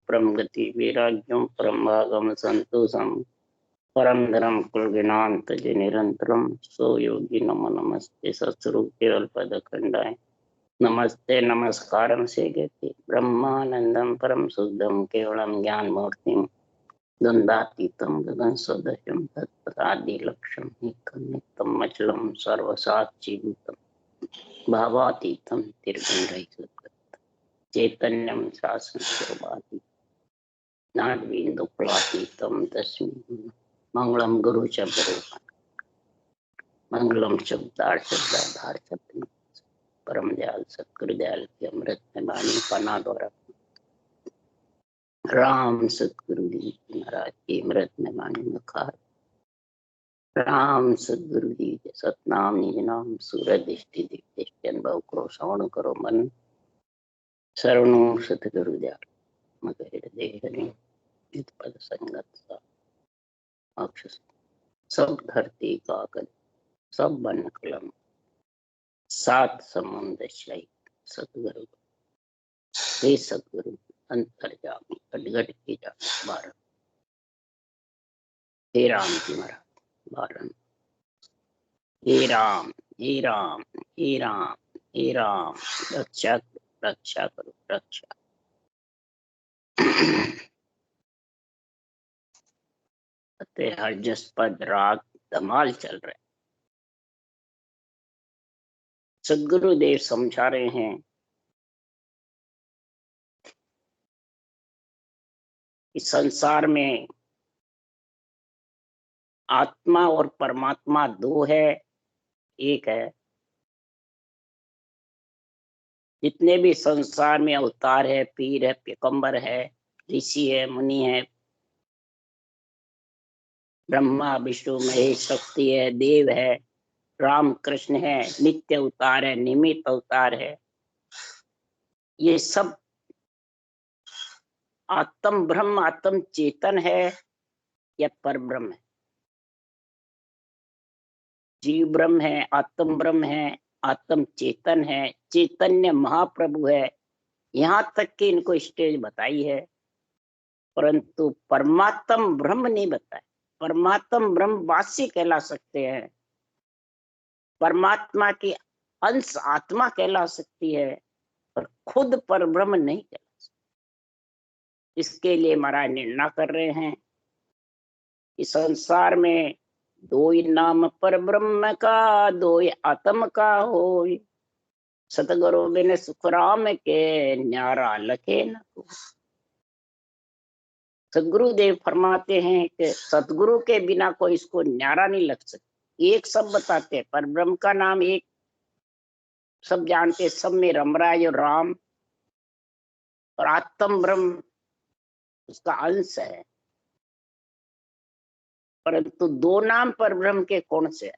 परम गति वैराग्यम परम भागम संतोषम परम धर्म कुलगिनांत निरंतरम सो योगी नमो नमस्ते सत्स्वरूप केवल पद खंडाय नमस्ते नमस्कारम से गति ब्रह्मानंदम परम शुद्धम केवलम ज्ञान मूर्तिम द्वंद्वातीतम गगन सदृशम तत्पदादि लक्ष्यम नित्यम अचलम सर्वसाक्षीभूतम भावातीतम निर्गुण चैतन्यम शासन शोभाति नादविन्दुक्लातीतं तस्मै मंगलम गुरु शब्द मंगलम शब्दाधार शब्द परम दयाल सतगुरु दयाल के अमृत में वाणी पना द्वारा राम सतगुरु जी महाराज की अमृत में वाणी मुखार राम सतगुरु जी सतनाम निज नाम सूरज दृष्टि दिव्य अनुभव करो श्रवण करो मन शरणो सतगुरु दयाल मगर हृदय हरि पद संगत अक्षर सब धरती कागज सब बन कलम सात समुद्र शय सतगुरु हे सतगुरु अंतर्जामी गटगट की जा भारत हे राम जी महाराज भारत हे राम हे राम हे राम हे राम रक्षा करो रक्षा हर जसपद राग धमाल चल रहे। सदगुरुदेव समझा रहे हैं कि संसार में आत्मा और परमात्मा दो है, एक है। जितने भी संसार में अवतार है, पीर है, पैगंबर है, ऋषि है, मुनि है, ब्रह्मा विष्णु महेश शक्ति है, देव है, राम कृष्ण है, नित्य अवतार है, निमित्त अवतार है, ये सब आत्म ब्रह्म आत्म चेतन है या पर ब्रह्म है। जीव ब्रह्म है, आत्म ब्रह्म है, आत्म चेतन है, चैतन्य महाप्रभु है। यहाँ तक कि इनको स्टेज बताई है, परंतु परमात्म ब्रह्म नहीं बताया। परमात्म ब्रह्मवासी कहला सकते हैं, परमात्मा की अंश आत्मा कहला सकती है, पर खुद पर ब्रह्म नहीं कहला सकती। इसके लिए महाराज निर्णय कर रहे हैं कि संसार में दो ही नाम पर ब्रह्म का, दो ही आत्म का हो। सतगुरु बिन सुखराम के न्यारा लखे न को। सदगुरुदेव फरमाते हैं कि सतगुरु के बिना कोई इसको न्यारा नहीं लग सकता। एक सब बताते हैं, पर ब्रह्म का नाम एक सब जानते, सब में रम रहा है राम, और आत्म ब्रह्म उसका अंश है। परंतु दो नाम पर ब्रह्म के कौन से है?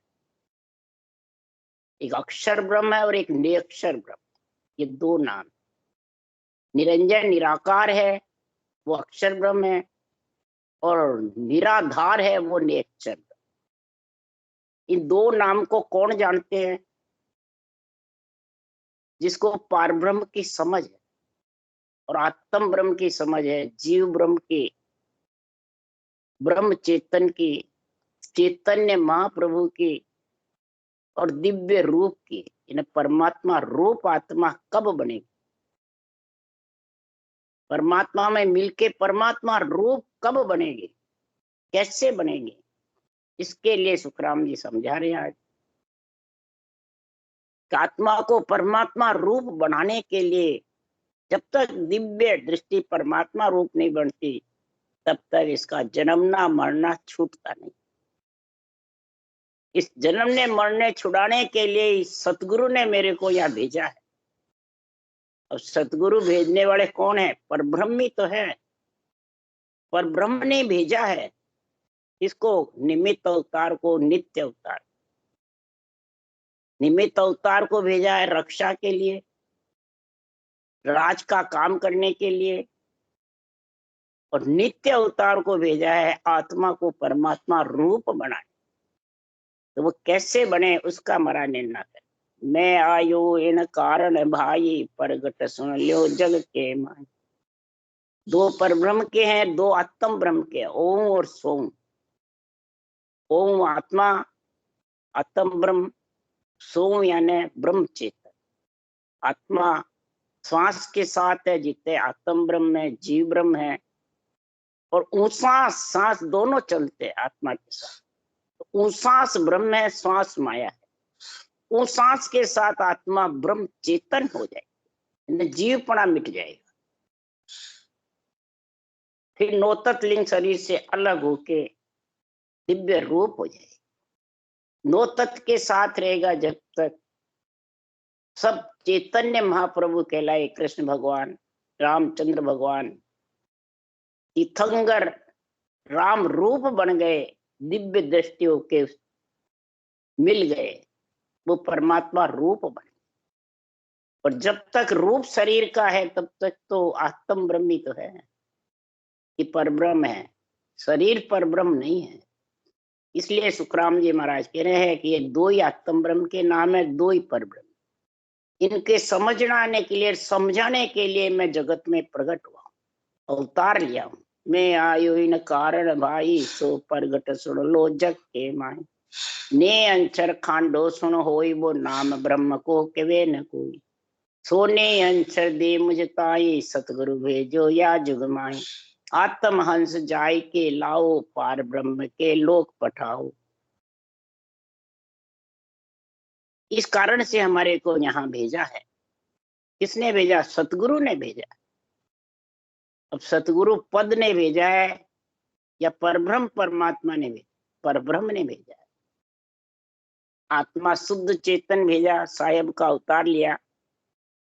एक अक्षर ब्रह्म है और एक निरक्षर ब्रह्म। ये दो नाम, निरंजन निराकार है वो अक्षर ब्रह्म है, और निराधार है वो निरक्षर ब्रह्म। इन दो नाम को कौन जानते हैं? जिसको पार ब्रह्म की समझ है और आत्म ब्रह्म की समझ है, जीव ब्रह्म की, ब्रह्म चेतन की, चैतन्य महाप्रभु की और दिव्य रूप की। इन्हें परमात्मा रूप आत्मा कब बनेगी? परमात्मा में मिलके परमात्मा रूप कब बनेगी, कैसे बनेगी? इसके लिए सुखराम जी समझा रहे हैं आज। आत्मा को परमात्मा रूप बनाने के लिए जब तक दिव्य दृष्टि परमात्मा रूप नहीं बनती, तब तक इसका जन्मना मरना छूटता नहीं। इस जन्मने मरने छुड़ाने के लिए सतगुरु ने मेरे को यहाँ भेजा है। और सतगुरु भेजने वाले कौन है? पर ब्रह्म ही तो है। पर ब्रह्म ने भेजा है इसको, निमित्त अवतार को, नित्य अवतार। निमित्त अवतार को भेजा है रक्षा के लिए, राज का काम करने के लिए, और नित्य अवतार को भेजा है आत्मा को परमात्मा रूप बनाए। तो वो कैसे बने उसका हमारा निर्णय है। मैं आयो इन कारण भाई, प्रगट सुन लियो जग के माई। दो परब्रह्म के हैं, दो आत्म ब्रह्म के हैं, ओम और सोम। ओम आत्मा, आत्म ब्रह्म, सोम यानी ब्रह्म चेतन। आत्मा श्वास के साथ है, जितने आत्म ब्रह्म है, जीव ब्रह्म है। और ऊश्वास सांस दोनों चलते हैं आत्मा के साथ। ऊश्वास ब्रह्म है, श्वास माया है। ऊश्वास के साथ आत्मा ब्रह्म चेतन हो जाएगी, जीवपना मिट जाएगा। फिर नौतत लिंग शरीर से अलग होके दिव्य रूप हो जाएगी। नौतत के साथ रहेगा जब तक सब चैतन्य महाप्रभु कहलाए, कृष्ण भगवान, रामचंद्र भगवान, तीर्थंकर राम रूप बन गए, दिव्य दृष्टियों के मिल गए, वो परमात्मा रूप बन गए। और जब तक रूप शरीर का है तब तक तो आत्म ब्रह्म ही तो है, कि परब्रह्म है, शरीर परब्रह्म नहीं है। इसलिए सुखराम जी महाराज कह रहे हैं कि ये दो ही आत्म ब्रह्म के नाम है, दो ही परब्रह्म। इनके समझाने के लिए, समझाने के लिए मैं जगत में प्रकट हुआ, अवतार लिया हूं। मैं आयो इन कारण भाई, सो प्रगट सुन लो जग के माई। ने अंचर खांडो सुन होई, वो नाम ब्रह्म को कवे न कोई। सोने अंचर दे मुझ ताई, सतगुरु भेजो या जुग माई। आत्म हंस जाय के लाओ, पार ब्रह्म के लोक पठाओ। इस कारण से हमारे को यहाँ भेजा है। किसने भेजा? सतगुरु ने भेजा। अब सतगुरु पद ने भेजा है या परब्रह्म परमात्मा ने भेजा? परब्रह्म ने भेजा है। आत्मा शुद्ध चेतन भेजा, साहेब का अवतार लिया,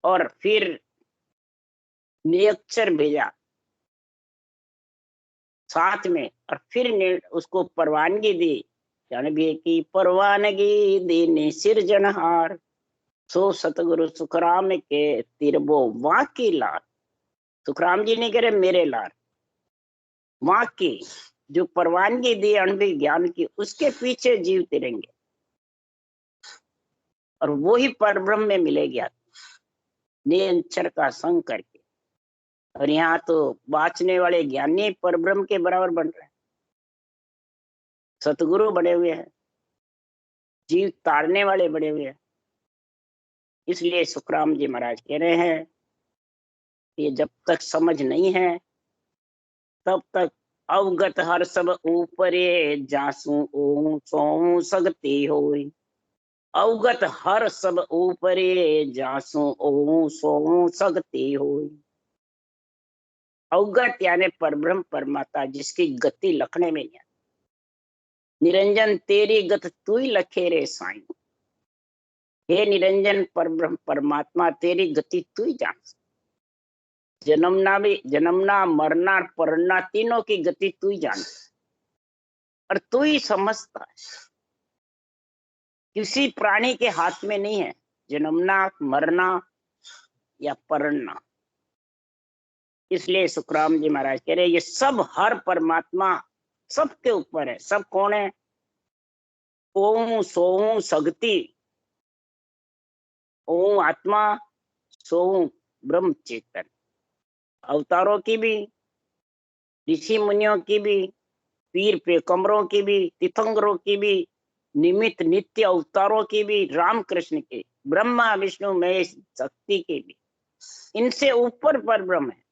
और फिर निरक्षर भेजा साथ में, और फिर ने उसको परवानगी दी, जानवी की परवानगी देने सिरजनहार। सो सतगुरु सुखराम के तिरबो वहां की लार। सुखराम जी ने कह रहे मेरे लार, वहां की जो परवानगी दी अणुवी ज्ञान की, उसके पीछे जीव तिरेंगे और वो ही परब्रह्म में मिलेगी निरंतर का संग करके। और यहाँ तो बाँचने वाले ज्ञानी परब्रह्म के बराबर बन रहे हैं, सतगुरु बने हुए हैं, जीव तारने वाले बने हुए हैं। इसलिए सुखराम जी महाराज कह रहे हैं, ये जब तक समझ नहीं है तब तक अवगत हर सब ऊपरे, जासू ओं सो सगती होई। अवगत हर सब ऊपरे, जासू ओं सो सगती होई। अवगत यानी परब्रह्म परमात्मा, जिसकी गति लखने में नहीं। निरंजन तेरी गत तू ही लखे रे साईं। हे निरंजन परब्रह्म परमात्मा, तेरी गति तू ही जान। जन्मना मरना पढ़ना तीनों की गति तू ही जान, और तू ही समझता है। किसी प्राणी के हाथ में नहीं है जन्मना, मरना या पढ़ना। इसलिए सुखराम जी महाराज कह रहे ये सब हर परमात्मा सबके ऊपर है। सब कौन है? ओम सोम सगति, ओम आत्मा, सोम ब्रह्म चेतन। अवतारों की भी, ऋषि मुनियों की भी, पीर पैगंबरों की भी, तीर्थंकरों की भी, निमित्त नित्य अवतारों की भी, राम कृष्ण की, ब्रह्मा विष्णु महेश शक्ति की भी, इनसे ऊपर पर ब्रह्म है।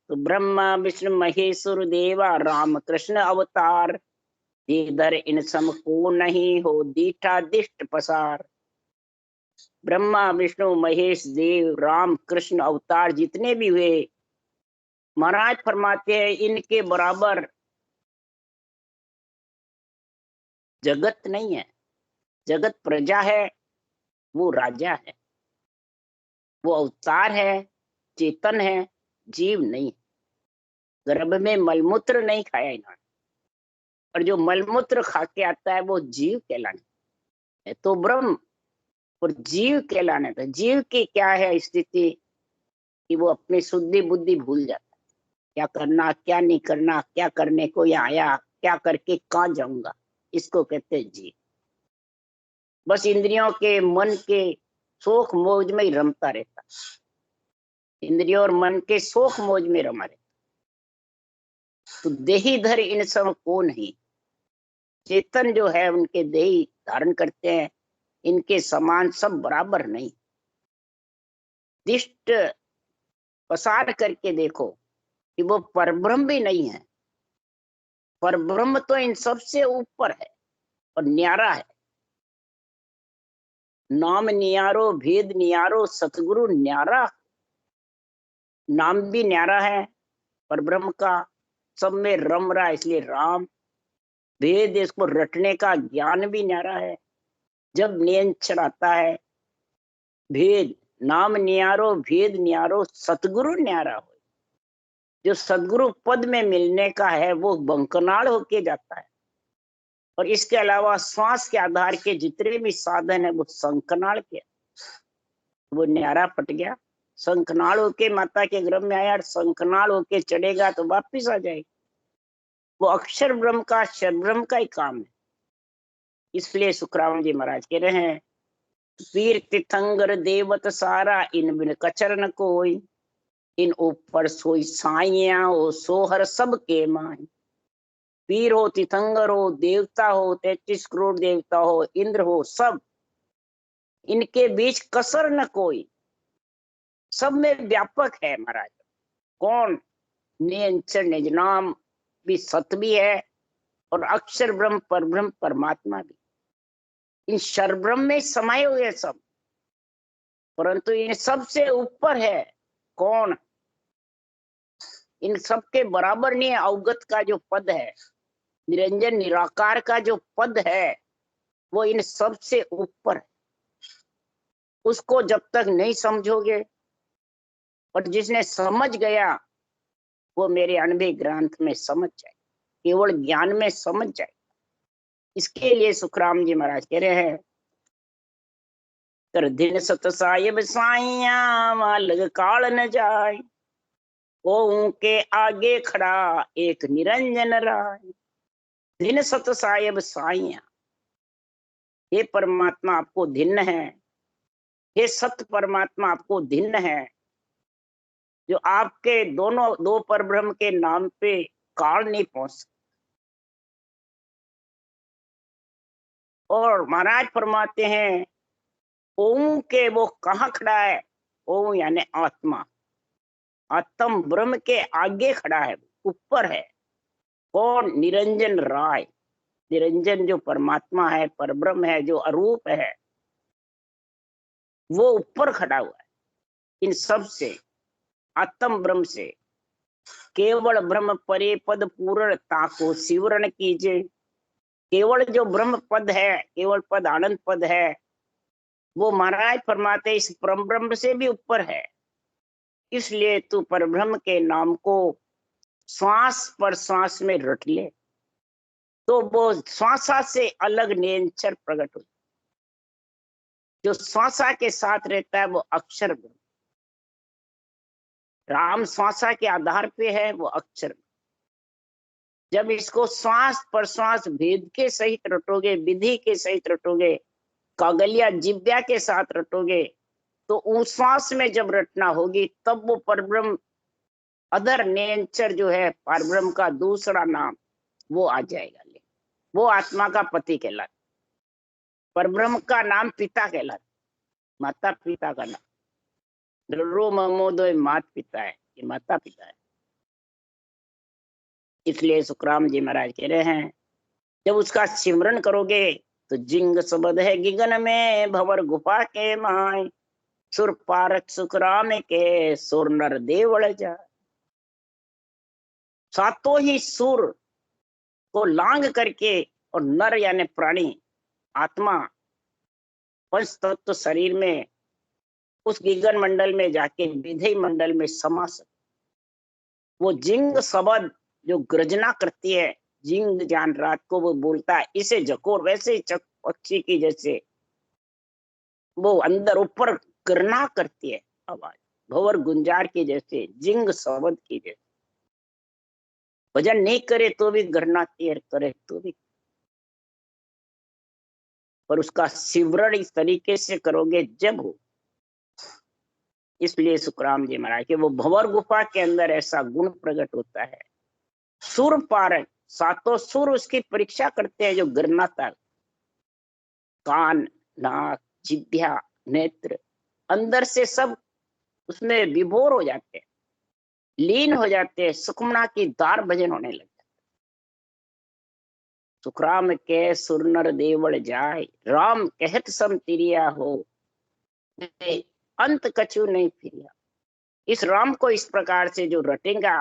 तो ब्रह्मा विष्णु महेश्वर देवा राम कृष्ण अवतार, इधर इन सम को नहीं हो दीठा दिष्ट पसार। ब्रह्मा विष्णु महेश देव राम कृष्ण अवतार जितने भी हुए, महाराज फरमाते हैं इनके बराबर जगत नहीं है। जगत प्रजा है, वो राजा है, वो अवतार है, चेतन है, जीव नहीं। गर्भ में मलमूत्र नहीं खाया इन्होंने, और जो मलमूत्र खा के आता है वो जीव कहलाने है। तो ब्रह्म और जीव कहलाने, तो जीव की क्या है स्थिति कि वो अपनी शुद्धि बुद्धि भूल जाता है। क्या करना क्या नहीं करना, क्या करने को ये आया, क्या करके कहाँ जाऊंगा, इसको कहते हैं जीव। बस इंद्रियों के मन के शोक मौज में ही रमता रहता। इंद्रियों और मन के शोक मौज में रमा रहता। तो देही धर इन सब को नहीं, चेतन जो है उनके देही धारण करते हैं, इनके समान सब बराबर नहीं। दिष्ट पसार करके देखो कि वो परब्रह्म भी नहीं है। परब्रह्म तो इन सबसे ऊपर है और न्यारा है। नाम नियारो, भेद नियारो, सतगुरु न्यारा। नाम भी न्यारा है परब्रह्म का, सब में रम रहा है इसलिए राम। भेद, इसको रटने का ज्ञान भी न्यारा है। जब नियंत्रण आता है, भेद, नाम नियारो, भेद नियारो, सतगुरु न्यारा हो। जो सदगुरु पद में मिलने का है वो बंकनाड़ होके जाता है। और इसके अलावा श्वास के आधार के जितने भी साधन है वो संकनाड़ के, वो न्यारा फट गया। संकनाड़ होके माता के गर्भ में आया, संकनाड़ होके चढ़ेगा तो वापिस आ जाएगा। वो अक्षर ब्रह्म का, अक्षर ब्रह्म का ही काम है। इसलिए सुखराम जी महाराज कह रहे हैं, वीर तीर्थंकर देवत सारा, इन बिन कचर न कोई, इन ऊपर सोई साइया हो, सोहर सब के माई। वीर हो, तीर्थंकर हो, देवता हो, 33 करोड़ देवता हो, इंद्र हो, सब इनके बीच कसर न कोई, सब में व्यापक है महाराज। कौन? नियंचर निज नाम भी सत भी है, और अक्षर ब्रह्म परब्रह्म परमात्मा भी। इन शर ब्रह्म में समाये हुए सब, परंतु इन सबसे ऊपर है कौन? इन सबके बराबर नहीं है। अवगत का जो पद है, निरंजन निराकार का जो पद है, वो इन सबसे ऊपर है। उसको जब तक नहीं समझोगे, और जिसने समझ गया वो मेरे अनुभव ग्रंथ में समझ जाए, केवल ज्ञान में समझ जाए। इसके लिए सुखराम जी महाराज कह रहे हैं, कर दिन सत साहिब साइया, मालग काल न जाए, ओ के आगे खड़ा एक निरंजन राय। दिन सत साहिब साइया, हे परमात्मा आपको धिन्न है, हे सत्य परमात्मा आपको धिन्न है, जो आपके दोनों दो परब्रह्म के नाम पे काल नहीं पहुंच सकता। और महाराज फरमाते हैं, ओम के वो कहाँ खड़ा है? ओम यानी आत्मा, आत्म ब्रह्म के आगे खड़ा है, ऊपर है। कौन? निरंजन राय। निरंजन जो परमात्मा है, परब्रह्म है, जो अरूप है, वो ऊपर खड़ा हुआ है इन सब से, आत्म ब्रह्म से। केवल ब्रह्म परे पद पूर्ण ताको शिवरण कीजिए। केवल जो ब्रह्म पद है, केवल पद आनंद पद है, वो महाराज फरमाते इस परम ब्रह्म से भी ऊपर है। इसलिए तू परब्रह्म के नाम को श्वास पर श्वास में रट ले, तो वो श्वासा से अलग निरंतर प्रकट हो। जो श्वासा के साथ रहता है वो अक्षर ब्रह्म। राम श्वासा के आधार पे है, वो अक्षर। जब इसको श्वास पर श्वास भेद के सहित रटोगे, विधि के सहित रटोगे, कागलिया जिव्या के साथ रटोगे, तो उस श्वास में जब रटना होगी तब वो परब्रह्म अदर नेचर जो है, परब्रह्म का दूसरा नाम वो आ जाएगा। वो आत्मा का पति कहलाता, परब्रह्म का नाम पिता कहलाता, माता पिता का नाम। रो ममोदय मात पिता है, ये माता पिता है। इसलिए सुखराम जी महाराज कह रहे हैं, जब उसका सिमरन करोगे तो जिंग सबद है गिगन में, भंवर गुफा के माय, सुर पारक सुखराम के, सुर नर देवल जा। सातों ही सुर को लांग करके, और नर यानी प्राणी, आत्मा, पंच तत्व शरीर में, उस गिगन मंडल में जाके विधेय मंडल में समा सकते। वो जिंग शब्द जो गर्जना करती है, जिंग जान रात को वो बोलता है, इसे जकोर, वैसे ही पक्षी की जैसे वो अंदर ऊपर करना करती है आवाज, भंवर गुंजार की जैसे, जिंग शब्द की जैसे। भजन नहीं करे तो भी गरनाती है, करे तो भी। पर उसका सिमरण इस तरीके से करोगे जब हो, इसलिए सुखराम जी महाराज के वो भंवर गुफा के अंदर ऐसा गुण प्रकट होता है। सुर पारक, सातों सुर उसकी परीक्षा करते हैं, जो गिरना तक, कान, नाक, जिह्वा, नेत्र, अंदर से सब उसमें विभोर हो जाते हैं, लीन हो जाते हैं, सुखमना की दार भजन होने लगता है। सुखराम के सुर नर देवल जाय, राम कहत सम तिरिया हो, अंत कछु नहीं फिरिया। इस राम को इस प्रकार से जो रटेगा,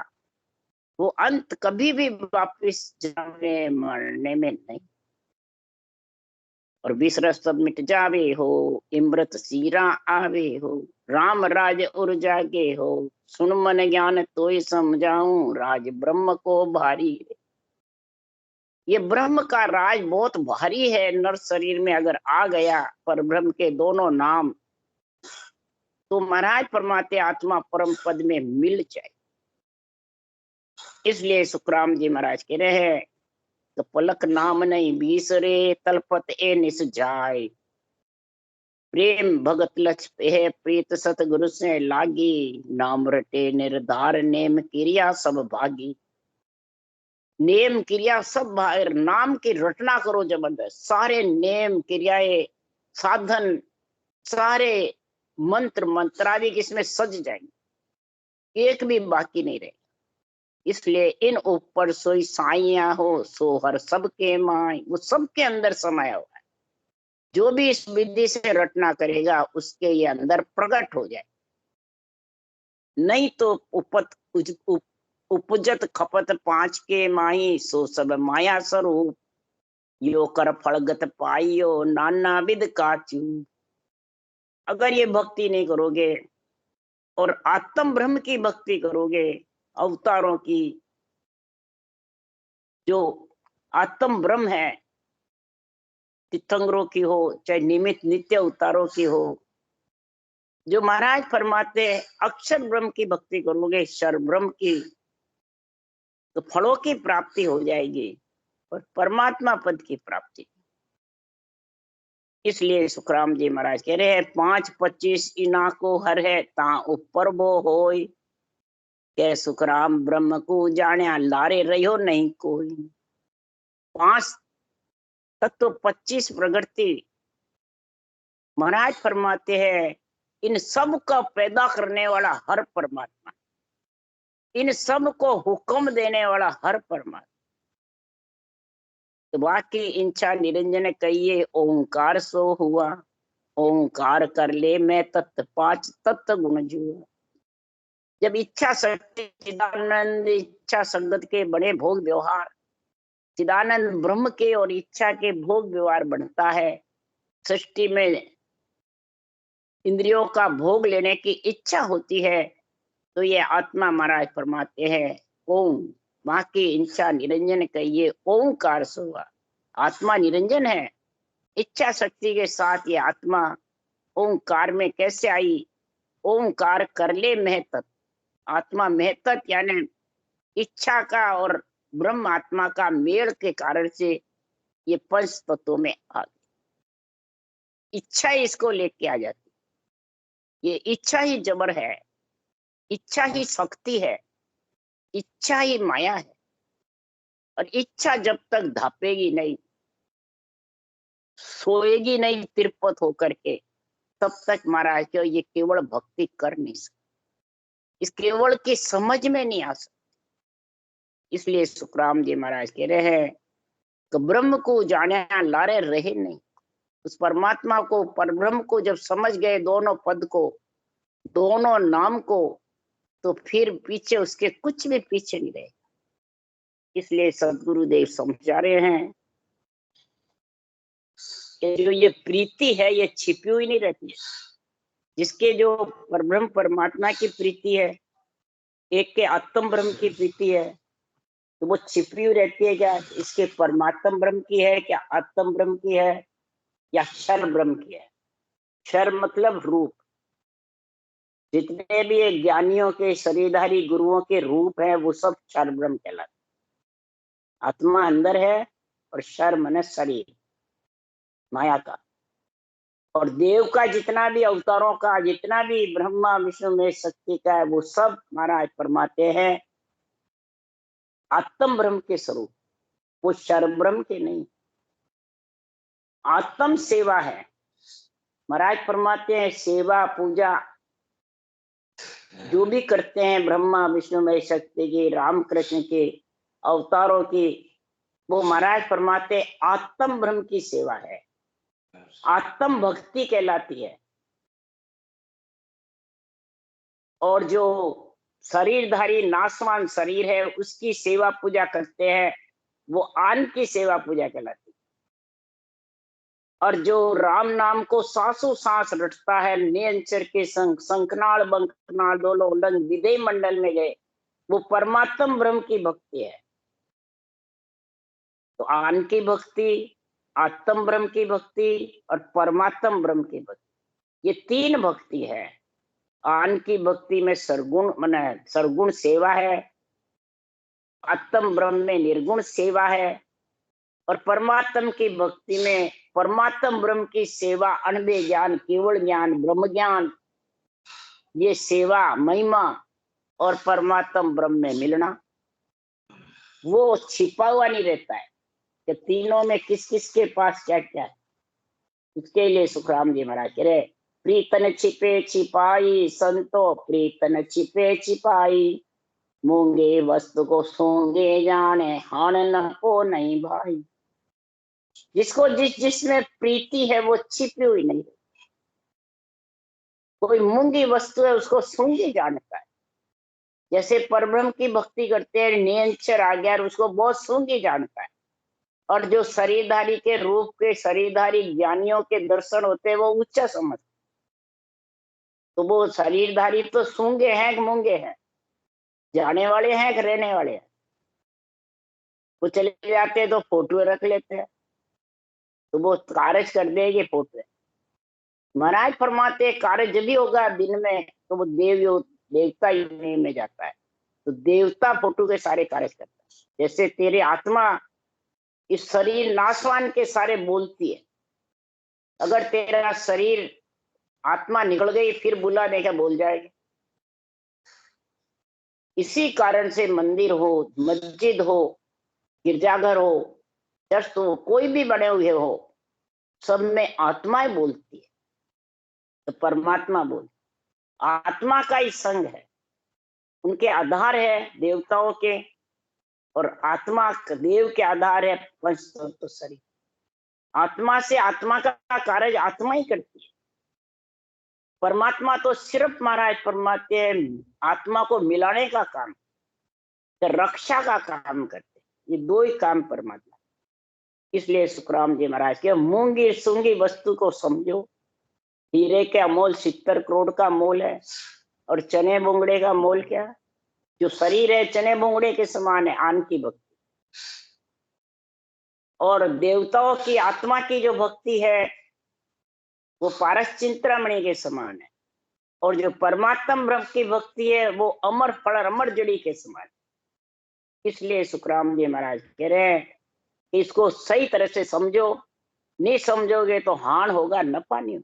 वो अंत कभी भी वापिस जाने मरने में नहीं। और विसर सब मिट जावे हो, इमृत सीरा आवे हो, राम राज उर जागे हो, सुन मन ज्ञान तोय समझाऊं, राज ब्रह्म को भारी। ये ब्रह्म का राज बहुत भारी है, नर शरीर में अगर आ गया पर ब्रह्म के दोनों नाम, तो महाराज परमात्मा आत्मा परम पद में मिल जाए। इसलिए सुखराम जी महाराज कह रहे हैं, तो पलक नाम नहीं बीसरे, तलपत ए निस जाय, प्रेम भगत लक्ष है प्रीत सतगुरु से लागी, नाम रटे निर्धार नेम क्रिया सब भागी। नेम क्रिया सब बाहर, नाम की रटना करो जबरदस्त, सारे नेम क्रियाएं साधन सारे मंत्र मंत्रादि इसमें सज जाएंगे, एक भी बाकी नहीं रहे। इसलिए इन ऊपर सोई साइया हो, सो हर सबके माई, वो सबके अंदर समाया हुआ है। जो भी इस विधि से रटना करेगा उसके ये अंदर प्रकट हो जाए। नहीं तो उपजत खपत पांच के माई, सो सब माया स्वरूप, यो कर फलगत पाइयो, नाना विद काचू। अगर ये भक्ति नहीं करोगे और आत्म ब्रह्म की भक्ति करोगे, अवतारों की, जो आत्म ब्रह्म है, तीर्थंकरों की हो चाहे निमित्त नित्य अवतारों की हो, जो महाराज फरमाते हैं अक्षर ब्रह्म की भक्ति करोगे, क्षर ब्रह्म की, तो फलों की प्राप्ति हो जाएगी और परमात्मा पद की प्राप्ति। इसलिए सुखराम जी महाराज कह रहे हैं, 5-25 इना को हर है, ता ऊपर वो होय, के सुखराम ब्रह्म को जाने लारे रहो नहीं कोई। 5 तत्व 25 प्रकृति महाराज फरमाते हैं, इन सब का पैदा करने वाला हर परमात्मा, इन सब को हुक्म देने वाला हर परमात्मा। तो बाकी इच्छा निरंजन कहिए, ओंकार सो हुआ, ओंकार कर ले मैं तत्व 5 तत्व गुण जुआ। जब इच्छा शक्ति चिदानंद इच्छा संगत के बड़े भोग व्यवहार, चिदानंद ब्रह्म के और इच्छा के भोग व्यवहार बनता है, सृष्टि में इंद्रियों का भोग लेने की इच्छा होती है, तो ये आत्मा महाराज फरमाते हैं ओम, माँ की इच्छा निरंजन कहिए ओंकार सोवा। आत्मा निरंजन है, इच्छा शक्ति के साथ ये आत्मा ओंकार में कैसे आई? ओंकार कर ले महतत, आत्मा महतत यानी इच्छा का और ब्रह्म आत्मा का मेल के कारण से ये पंच तत्वों में आ गई। इच्छा ही इसको लेके आ जाती, ये इच्छा ही जबर है, इच्छा ही शक्ति है, इच्छा ही माया है। और इच्छा जब तक धापेगी नहीं, सोएगी नहीं तिरपत होकर के, तब तक महाराज क्यों ये केवल भक्ति कर नहीं सकती, इस केवल की समझ में नहीं आ सकती। इसलिए सुखराम जी महाराज कह रहे हैं कि ब्रह्म को जाने लारे रहे नहीं, उस परमात्मा को परब्रह्म को जब समझ गए, दोनों पद को दोनों नाम को, तो फिर पीछे उसके कुछ भी पीछे नहीं रहेगा। इसलिए सदगुरुदेव समझा रहे हैं कि जो ये प्रीति है ये छिपी हुई नहीं रहती है। जिसके जो परब्रह्म परमात्मा की प्रीति है, एक के आत्म ब्रह्म की प्रीति है, तो वो छिपी हुई रहती है क्या? इसके परमात्म ब्रह्म की है क्या, आत्म ब्रह्म की है या क्षर ब्रह्म की है? क्षर मतलब रूप, जितने भी ज्ञानियों के शरीरधारी गुरुओं के रूप है वो सब क्षर ब्रह्म कहलाते। आत्मा अंदर है और क्षर मन शरीर माया का। और देव का जितना भी अवतारों का जितना भी ब्रह्मा विष्णु में शक्ति का है, वो सब महाराज फरमाते हैं आत्म ब्रह्म के स्वरूप, वो शर ब्रह्म के नहीं। आत्म सेवा है। महाराज फरमाते हैं सेवा पूजा जो भी करते हैं ब्रह्मा विष्णु में शक्ति की, राम कृष्ण के अवतारों की, वो महाराज फरमाते आत्म ब्रह्म की सेवा है, आत्म भक्ति कहलाती है। और जो शरीरधारी नाशवान शरीर है उसकी सेवा पूजा करते हैं, वो आन की सेवा पूजा कहलाती है। और जो राम नाम को सांसों सांस रटता है, निरंतर के संग संकनाल बंकनाल दोनों लंग विधेय मंडल में गए, वो परमात्म ब्रह्म की भक्ति है। तो आन की भक्ति, आत्म ब्रह्म की भक्ति और परमात्म ब्रह्म की भक्ति, ये तीन भक्ति है। आन की भक्ति में सरगुण माने सरगुण सेवा है, आत्म ब्रह्म में निर्गुण सेवा है, और परमात्म की भक्ति में परमात्म ब्रह्म की सेवा, अनबे ज्ञान, केवल ज्ञान, ब्रह्म ज्ञान, ये सेवा महिमा और परमात्म ब्रह्म में मिलना, वो छिपा हुआ नहीं रहता है कि तीनों में किस किस के पास क्या क्या है। उसके लिए सुखराम जी महाराज कह रहे प्रीतन छिपे छिपाई संतो, प्रीतन छिपे छिपाई, मूंगे वस्तु को सूंगे जाने, हान न को नहीं भाई। जिसको जिसमें प्रीति है वो छिपी हुई नहीं। कोई मूंगी वस्तु है उसको सूंगी जानता है। जैसे परब्रह्म की भक्ति करते हैं निरंतर आज्ञा, उसको बहुत सूंगी जानता है। और जो शरीरधारी के रूप के शरीरधारी ज्ञानियों के दर्शन होते हैं वो उच्च समझ। तो वो शरीरधारी तो सूंगे हैं कि मूंगे हैं, जाने वाले हैं कि रहने वाले हैं। वो चले जाते हैं तो फोटो रख लेते हैं, तो वो कार्य कर देगी फोटो। महाराज फरमाते कार्य जब भी होगा दिन में तो वो देवता योनि में जाता है, तो देवता फोटो के सारे कार्य करता है। जैसे तेरी आत्मा इस शरीर नाशवान के सारे बोलती है, अगर तेरा शरीर आत्मा निकल गई फिर बुला देगा बोल जाएगी। इसी कारण से मंदिर हो, मस्जिद हो, गिरजाघर हो, चर्च हो, कोई भी बने हुए हो, सब में आत्माएं बोलती है। तो परमात्मा बोल, आत्मा का ही संग है, उनके आधार है देवताओं के, और आत्मा देव के आधार है पंच तत्व शरीर। आत्मा से आत्मा का कार्य आत्मा ही करती है। परमात्मा तो सिर्फ महाराज परमात्मा आत्मा को मिलाने का काम, रक्षा का काम करते, ये दो ही काम परमात्मा। इसलिए सुखराम जी महाराज के मूंगी सूंगी वस्तु को समझो। हीरे का मोल 70 करोड़ का मोल है, और चने बुंगड़े का मोल क्या? जो शरीर है चने बुंगड़े के समान है, आन की भक्ति। और देवताओं की आत्मा की जो भक्ति है वो पारस चिंतामणि के समान है, और जो परमात्म ब्रह्म की भक्ति है वो अमर फल अमर जड़ी के समान है। इसलिए सुखराम जी महाराज कह रहे हैं इसको सही तरह से समझो, नहीं समझोगे तो हान होगा, नफा नहीं,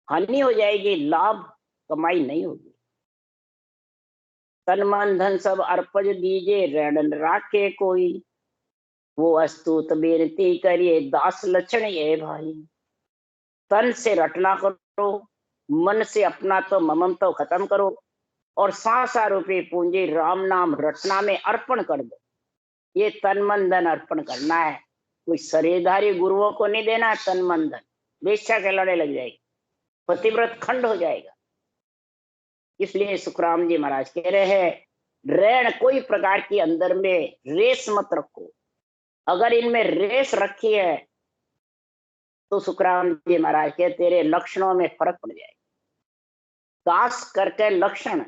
हानि हो जाएगी, लाभ कमाई नहीं होगी। तन मन धन सब अर्पज दीजिए, ऋण राखे कोई, वो अस्तुत बेनती करिए, दास लक्षण ये भाई। तन से रटना करो, मन से अपना तो ममम तो खत्म करो, और सांसा रूपी पूंजी राम नाम रटना में अर्पण कर दो। ये तन मन धन अर्पण करना है, कोई शरीरधारी गुरुओं को नहीं देना तन मन धन, वेश्या के लड़े लग जाएगी, पतिव्रत खंड हो जाएगा। इसलिए सुखराम जी महाराज कह रहे हैं ऋण कोई प्रकार की अंदर में रेस मत रखो। अगर इनमें रेस रखी है तो सुखराम जी महाराज के तेरे लक्षणों में फर्क पड़ जाएगा। दास करके लक्षण,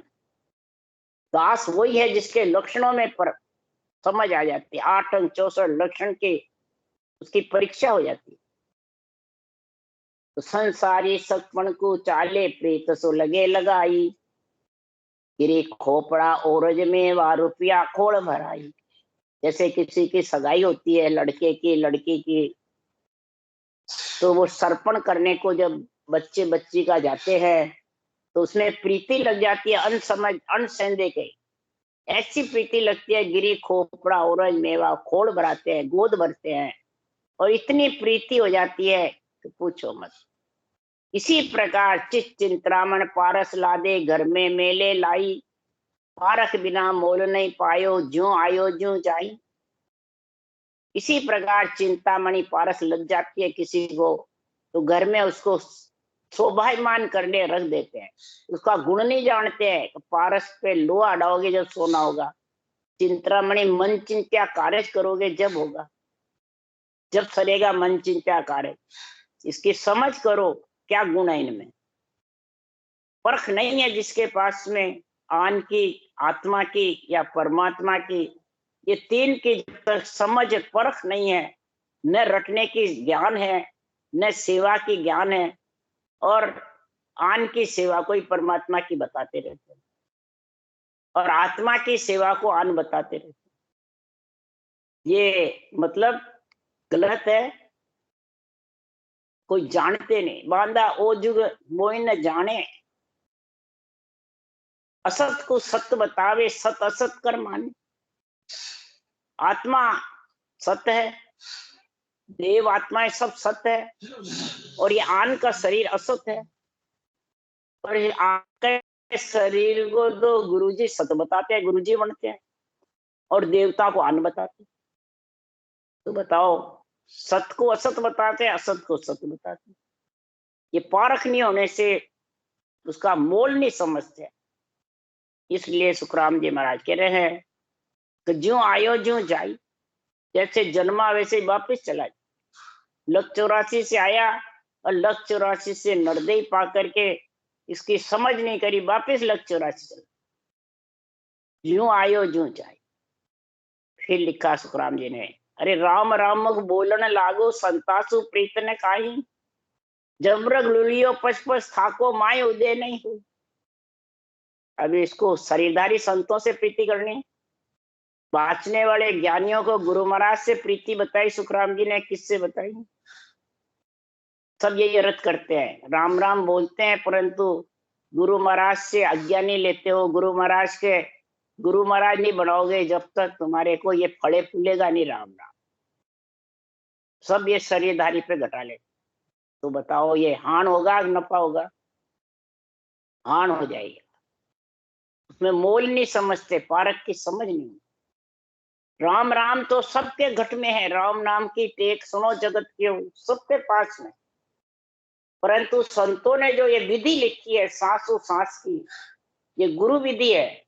दास वही है जिसके लक्षणों में फर्क समझ आ जाती है। 8 अंक 64 लक्षण की उसकी परीक्षा हो जाती है। तो संसारी सपन को चाले, प्रीत सो लगे लगाई, गिरी खोपड़ा ओरज में वा रुपया खोड़ भराई। जैसे किसी की सगाई होती है, लड़के की लड़की की, तो वो सर्पण करने को जब बच्चे बच्ची का जाते हैं तो उसमें प्रीति लग जाती है, अनसमझ अनसंदेह के ऐसी प्रीति लगती है, गिरी खोपड़ा औरज मेवा खोड़ भराते हैं, गोद भरते हैं, और इतनी प्रीति हो जाती है तो पूछो मत। इसी प्रकार चित चिंतरामण पारस लादे, घर में मेले लाई, पारख बिना मोल नहीं पायो, ज्यों आयो ज्यों जाई। इसी प्रकार चिंतामणि पारस लग जाती है किसी को तो घर में उसको शोभायमान करने रख देते हैं, उसका गुण नहीं जानते हैं। तो पारस पे लोहा अड़ाओगे जब सोना होगा, चिंतामणि मन चिंत्या कार्य करोगे जब होगा, जब सरेगा मन चिंत्या कार्य। इसकी समझ करो क्या गुण है इनमें। परख नहीं है जिसके पास में आन की, आत्मा की या परमात्मा की, ये तीन की जब तक समझ परख नहीं है, न रटने की ज्ञान है, न सेवा की ज्ञान है, और आन की सेवा कोई परमात्मा की बताते रहते हैं और आत्मा की सेवा को आन बताते रहते हैं। ये मतलब गलत है। कोई जानते नहीं, बांधा ओ जुग मोई न जाने, असत को सत्य बतावे, सत असत कर माने। आत्मा सत्य है, देव आत्माएं सब सत्य है, और ये आन का शरीर असत है। और ये आन के शरीर को तो गुरुजी सत्य बताते हैं, गुरुजी बनते हैं, और देवता को आन बताते हैं। तो बताओ, सत्य को असत बताते हैं, असत को सत्य बताते हैं। ये पारख नहीं होने से उसका मोल नहीं समझते। इसलिए सुखराम जी महाराज कह रहे हैं कि ज्यों आयो ज्यों जाई, जैसे जन्मा वैसे ही वापिस चला जाए। लख 84 से आया और लख 84 से नरदेही पा करके इसकी समझ नहीं करी, वापिस लख 84 चला, ज्यों आयो ज्यों जाए। फिर लिखा सुखराम जी ने, अरे राम राम बोलन लागो, संतासु प्रीत ने काही, जबरग लुलियो पचपच थाको, माय उदय नहीं हो। अभी इसको शरीरधारी संतों से प्रीति करनी, बाँचने वाले ज्ञानियों को गुरु महाराज से प्रीति बताई सुखराम जी ने, किससे बताई? सब यही अर्थ करते हैं, राम राम बोलते हैं, परंतु गुरु महाराज से अज्ञानी लेते हो। गुरु महाराज के गुरु महाराज नहीं बनाओगे जब तक तुम्हारे को ये फले फूलेगा नहीं राम राम। सब ये शरीरधारी पे घटा ले। तो बताओ ये हान होगा नफा होगा? हान हो जाएगी। उसमें मोल नहीं समझते, पारक की समझ नहीं। राम राम तो सबके घट में है, राम नाम की टेक सुनो जगत के सबके पास में। परंतु संतों ने जो ये विधि लिखी है सांसों सांस की, ये गुरु विधि है,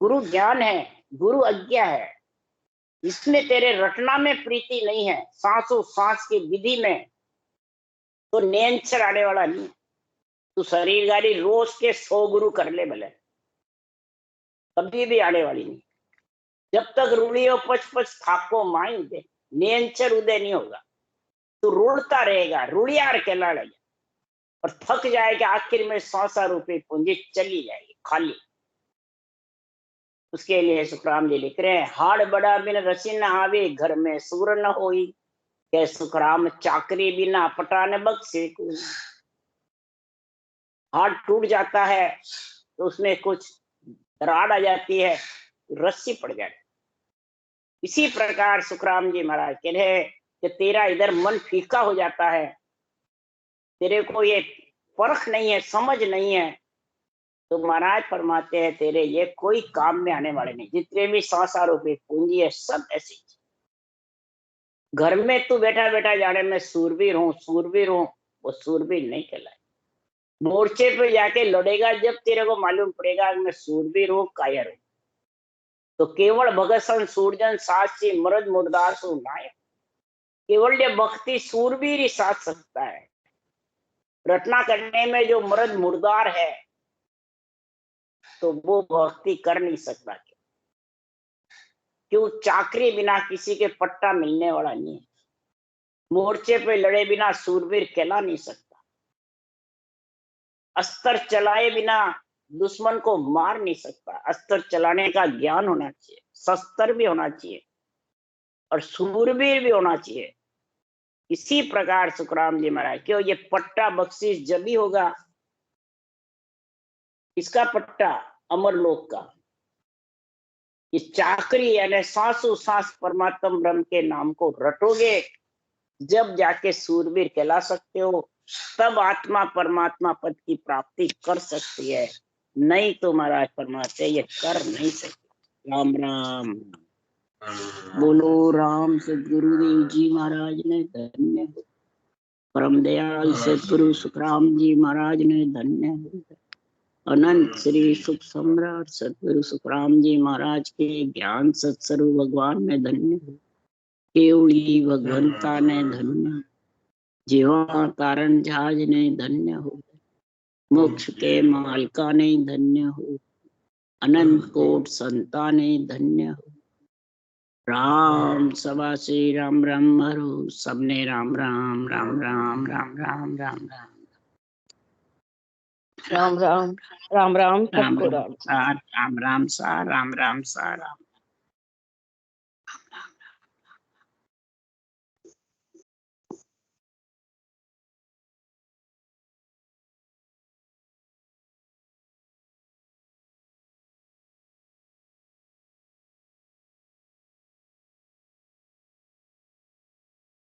गुरु ज्ञान है, गुरु आज्ञा है। इसमें तेरे रटना में प्रीति नहीं है, सांसों सांस की विधि में, तो नेंचर आने वाला नहीं। तू शरीर गाड़ी रोज के 100 गुरु कर ले भले, कभी भी आने वाली नहीं। जब तक रूढ़ियो पच थाको माई उदय, नेंचर उदय नहीं होगा। तू रूढ़ता रहेगा, रूढ़ियार कहला लगे, और थक जाएगा। आखिर में 100 रुपए पूंजी चली जाएगी खाली। उसके लिए सुखराम जी लिख रहे हैं, हाड़ बड़ा बिन रसी न आवे, घर में सूर न होई, के सुखराम चाकरी बिना पटान बख्शे कोई। हाड़ टूट जाता है तो उसमें कुछ दरार आ जाती है, रस्सी पड़ जाती। इसी प्रकार सुखराम जी महाराज कह रहे कि तेरा इधर मन फीका हो जाता है, तेरे को ये परख नहीं है, समझ नहीं है, तो महाराज फरमाते हैं तेरे ये कोई काम में आने वाले नहीं। जितने भी 100 रुपए पूंजी है सब ऐसी। घर में तू बैठा बैठा जाने में सूरवीर हूँ सूरवीर हूँ, वो सूरवीर नहीं कहलाए। मोर्चे पे जाके लड़ेगा जब तेरे को मालूम पड़ेगा मैं सूरवीर हूँ कायर हूँ। तो केवल भगसन सूरजन साक्षी मर्द मुर्दार सु नायक, केवल ये भक्ति सूरवीर ही साथ सकता है। रचना करने में जो मर्द मुर्दार है तो वो भक्ति कर नहीं सकता। क्यों? चाकरी बिना किसी के पट्टा मिलने वाला नहीं है। मोर्चे पे लड़े बिना सूरवीर कहला नहीं सकता। अस्त्र चलाए बिना दुश्मन को मार नहीं सकता। अस्त्र चलाने का ज्ञान होना चाहिए, शस्त्र भी होना चाहिए और सूरवीर भी होना चाहिए। इसी प्रकार सुखराम जी महाराज, क्यों ये पट्टा बख्शिश जब ही होगा, इसका पट्टा अमरलोक का, इस चाकरी यानी सांसों सांस परमात्मा ब्रह्म के नाम को रटोगे, जब जाके सूरवीर कहला सकते हो, तब आत्मा परमात्मा पद की प्राप्ति कर सकती है, नहीं तो महाराज परमात्मा ये कर नहीं सकते। राम राम बोलो। राम सदगुरुदेव जी महाराज ने धन्य हो, परम दयाल सदगुरु सुखराम जी महाराज ने धन्य हो, अनंत श्री सुख सम्राट सदगुरु सुखराम जी महाराज के ज्ञान सत्स्वरूप भगवान ने धन्य हो, केवली भगवंता ने धन्य, जीवा तारण जहाज ने धन्य हो, मोक्ष के मालका ने धन्य हो, अनंत कोट संता ने धन्य हो। राम सभा श्री राम राम हरो, सबने राम राम राम राम राम राम राम राम राम राम राम राम राम ठकुर राम सा राम राम सा राम राम सा राम